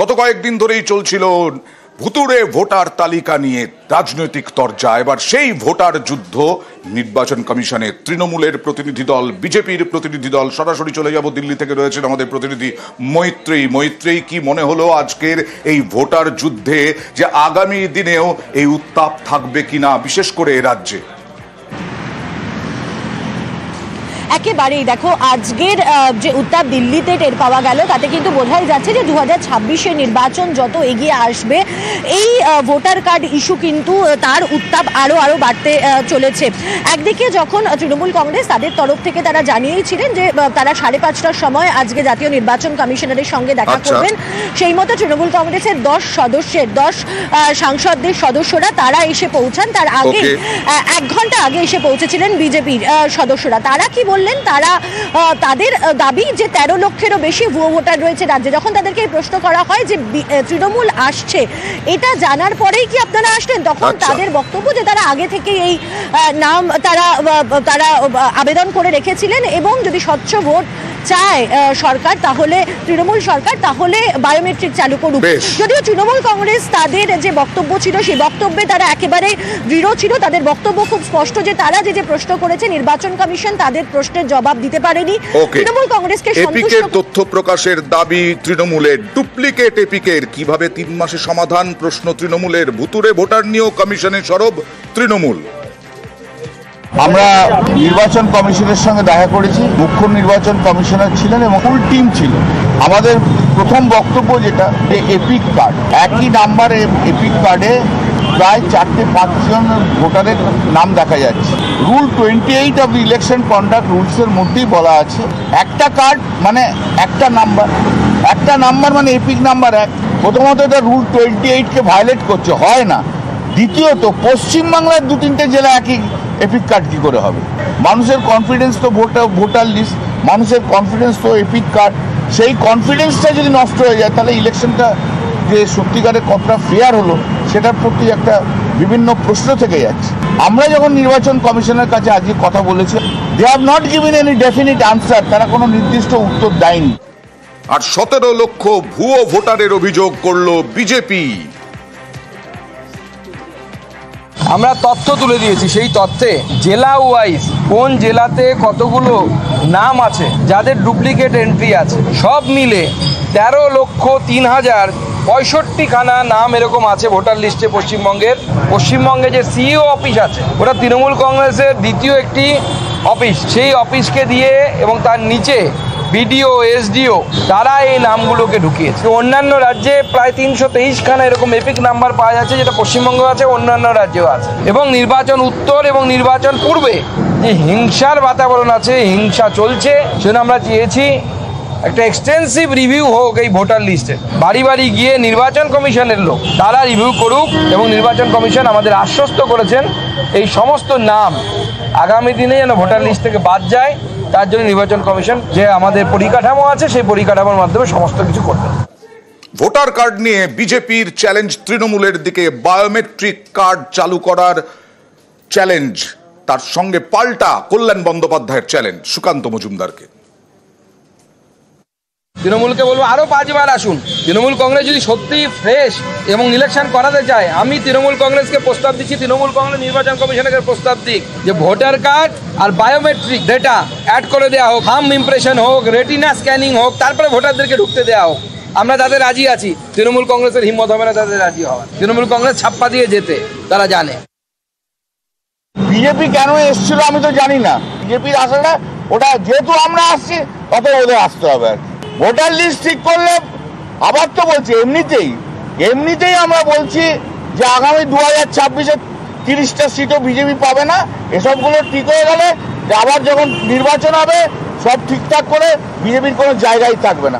গত কয়েকদিন ধরেই চলছিল ভুতুড়ে ভোটার তালিকা নিয়ে রাজনৈতিক তরজা। এবার সেই ভোটার যুদ্ধ নির্বাচন কমিশনে তৃণমূলের প্রতিনিধি দল, বিজেপির প্রতিনিধি দল, সরাসরি চলে যাব দিল্লি থেকে রয়েছেন আমাদের প্রতিনিধি মৈত্রেয়ী। কি মনে হলো আজকের এই ভোটার যুদ্ধে, যে আগামী দিনেও এই উত্তাপ থাকবে কিনা, বিশেষ করে রাজ্যে? একেবারেই দেখো, আজকের যে উত্তাপ দিল্লিতে টের পাওয়া গেল তাতে কিন্তু বোঝাই যাচ্ছে যে 2026-এর নির্বাচন যত এগিয়ে আসবে এই ভোটার কার্ড ইস্যু কিন্তু তার উত্তাপ আরো বাড়তে চলেছে। একদিকে যখন তৃণমূল কংগ্রেস তাদের তরফ থেকে তারা জানিয়েছিলেন যে তারা 5:30টার সময় আজকে জাতীয় নির্বাচন কমিশনারের সঙ্গে দেখা করবেন, সেই মতো তৃণমূল কংগ্রেসের 10 সাংসদদের সদস্যরা তারা এসে পৌঁছান। তার আগে 1 ঘন্টা আগে এসে পৌঁছেছিলেন বিজেপির সদস্যরা। তারা কি বললেন? তারা তাদের দাবি যে 13 লক্ষেরও বেশি ভুয়ো ভোটার রয়েছে রাজ্যে। যখন তাদেরকে এই প্রশ্ন করা হয় যে তৃণমূল আসছে, এটা জানার পরেই কি আপনারা আসলেন, তখন তাদের বক্তব্য যে তারা আগে থেকে এই নাম তারা আবেদন করে রেখেছিলেন এবং যদি স্বচ্ছ ভোট চায় সরকার, তাহলে তৃণমূল সরকার, তাহলে বায়োমেট্রিক চালু করুক। যদিও তৃণমূল কংগ্রেস তাদের যে বক্তব্য ছিল সেই বক্তব্যে তারা একেবারে দৃঢ় ছিল। তাদের বক্তব্য খুব স্পষ্ট যে তারা যে প্রশ্ন করেছে নির্বাচন কমিশন তাদের প্রশ্নের জবাব দিতে পারেনি। তৃণমূল কংগ্রেসকে তথ্য প্রকাশের দাবি তৃণমূলের, ডুপ্লিকেট এপিকের কিভাবে 3 মাসে সমাধান প্রশ্ন তৃণমূলের, ভুতুড়ে ভোটার নিয়েও কমিশনের সরব তৃণমূল। আমরা নির্বাচন কমিশনের সঙ্গে দেখা করেছি, মুখ্য নির্বাচন কমিশনার ছিলেন এবং ফুল টিম ছিল। আমাদের প্রথম বক্তব্য যেটা, যে এপিক কার্ড, একই নাম্বারে এপিক কার্ডে প্রায় 4-5 জন ভোটারের নাম দেখা যাচ্ছে। রুল 28 অফ ইলেকশন কন্ডাক্ট রুলসের মধ্যেই বলা আছে একটা কার্ড মানে একটা নাম্বার মানে এপিক নাম্বার 1। প্রথমত এটা রুল 28-কে ভায়োলেট করছে, হয় না। দ্বিতীয়ত পশ্চিমবাংলার 2-3টে জেলা একই এপিক কার্ড কী করে হবে? মানুষের কনফিডেন্স তো ভোটার লিস্ট, মানুষের কনফিডেন্স তো এপিক কার্ড। সেই কনফিডেন্সটা যদি নষ্ট হয়ে যায় তাহলে ইলেকশনটা যে সত্যিকারের কতটা ফেয়ার হলো সেটার প্রতি একটা বিভিন্ন প্রশ্ন থেকে যাচ্ছে। আমরা যখন নির্বাচন কমিশনের কাছে আজকে কথা বলেছি, they have not given any definite answer, তারা কোনো নির্দিষ্ট উত্তর দেয়নি। আর 17 লক্ষ ভুয়ো ভোটারের অভিযোগ করলো বিজেপি। আমরা তথ্য তুলে দিয়েছি, সেই তথ্যে জেলা ওয়াইজ কোন জেলাতে কতগুলো নাম আছে যাদের ডুপ্লিকেট এন্ট্রি আছে, সব মিলে 13,03,065খানা নাম এরকম আছে ভোটার লিস্টে পশ্চিমবঙ্গে যে সিইও অফিস আছে ওটা তৃণমূল কংগ্রেসের দ্বিতীয় একটি অফিস। সেই অফিসকে দিয়ে এবং তার নিচে বিডিও, এসডিও, তারা এই নামগুলোকে ঢুকিয়েছে। অন্যান্য রাজ্যে প্রায় 323খানা এরকম এপিক নাম্বার পাওয়া যাচ্ছে, যেটা পশ্চিমবঙ্গ আছে, অন্যান্য রাজ্যেও আছে। এবং নির্বাচন উত্তর এবং নির্বাচন পূর্বে যে হিংসার বাতাবরণ আছে, হিংসা চলছে, সেজন্য আমরা চেয়েছি একটা এক্সটেন্সিভ রিভিউ হোক এই ভোটার লিস্টে। বাড়ি বাড়ি গিয়ে নির্বাচন কমিশনের লোক তারা রিভিউ করুক এবং নির্বাচন কমিশন আমাদের আশ্বস্ত করেছেন এই সমস্ত নাম আগামী দিনে যেন ভোটার লিস্ট থেকে বাদ যায়, তার জন্য নির্বাচন কমিশন যে আমাদের পরিকাঠামো আছে সেই পরিকাঠামোর মাধ্যমে সমস্ত কিছু করবে। ভোটার কার্ড নিয়ে বিজেপির চ্যালেঞ্জ তৃণমূলের দিকে, বায়োমেট্রিক কার্ড চালু করার চ্যালেঞ্জ, তার সঙ্গে পাল্টা কল্যাণ বন্দ্যোপাধ্যায়ের চ্যালেঞ্জ সুকান্ত মজুমদারকে। তৃণমূলকে বলবো আরও 5 বার আসুন। তৃণমূল কংগ্রেস যদি সত্যি ফ্রেশ এবং ইলেকশন করাতে চায়, আমি তৃণমূল কংগ্রেসকে প্রস্তাব দিচ্ছি, তৃণমূল কংগ্রেস নির্বাচন কমিশনকে প্রস্তাব দিক যে ভোটার কার্ড আর বায়োমেট্রিক ডেটা অ্যাড করে দেওয়া হোক, থাম্ব ইমপ্রেশন হোক, রেটিনা স্ক্যানিং হোক, তারপরে ভোটারদেরকে ঢুকতে দেওয়া হোক। আমরা তাদের রাজি আছি, তৃণমূল কংগ্রেসের হিম্মত হবে না তাদের রাজি হওয়ার। তৃণমূল কংগ্রেস ছাপ্পা দিয়ে যেতে তারা জানে। বিজেপি কেন এসেছিল আমি তো জানি না। বিজেপির আসাটা ওটা যেহেতু আমরা আসছি তত ওদের আসতে হবে আর কি। ভোটার লিস্ট ঠিক করলে আবার তো বলছি এমনিতেই আমরা বলছি যে আগামী 2026-এ 30টা সিটও বিজেপি পাবে না। এসবগুলো ঠিক হয়ে গেলে আবার যখন নির্বাচন হবে সব ঠিকঠাক করে বিজেপির কোনো জায়গায় থাকবে না।